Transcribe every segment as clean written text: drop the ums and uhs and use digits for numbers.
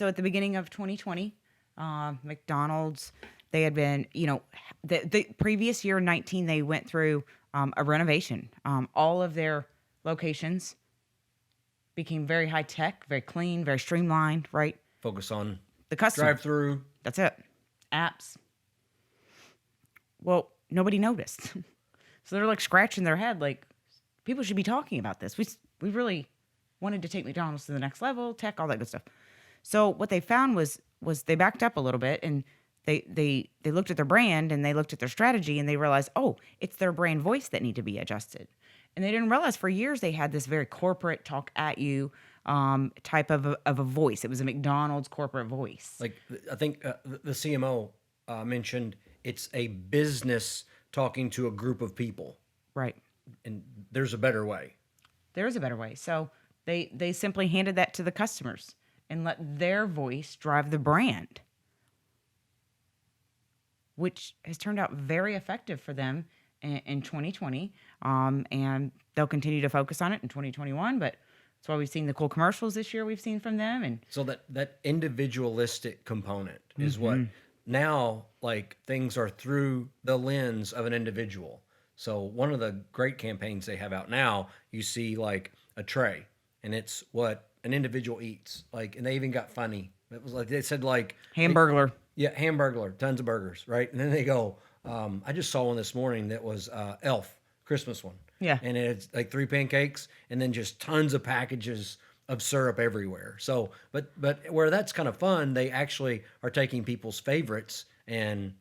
So at the beginning of 2020, McDonald's, they had been, the previous year, 19, they went through a renovation. All of their locations became very high tech, very clean, very streamlined, right? Focus on The customer. drive-through. That's it. Apps. Well, nobody noticed. So they're like scratching their head, like, people should be talking about this. We really wanted to take McDonald's to the next level, tech, all that good stuff. So what they found was they backed up a little bit, and they looked at their brand, and they looked at their strategy, and they realized, oh, it's their brand voice that need to be adjusted. And they didn't realize for years they had this very corporate talk at you type of a voice. It was a McDonald's corporate voice. Like, I think the CMO mentioned it's a business talking to a group of people. Right. And there's a better way. There is a better way. So they simply handed that to the customers and let their voice drive the brand, which has turned out very effective for them in 2020. And they'll continue to focus on it in 2021. But that's why we've seen the cool commercials this year we've seen from them. And So that individualistic component is what now, like, things are through the lens of an individual. So one of the great campaigns they have out now, you see like a tray, and it's what an individual eats. Like, and they even got funny. It was like they said like Hamburglar. yeah, Hamburglar, tons of burgers, right? And then they go, I just saw one this morning that was Elf, Christmas one. Yeah. And it's like 3 pancakes and then just tons of packages of syrup everywhere. So, but where that's kind of fun, they actually are taking people's favorites and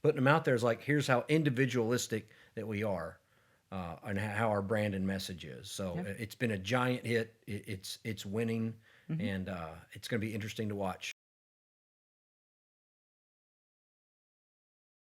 putting them out there as like, here's how individualistic that we are, and how our brand and message is. So it's been a giant hit. It's winning, and it's going to be interesting to watch.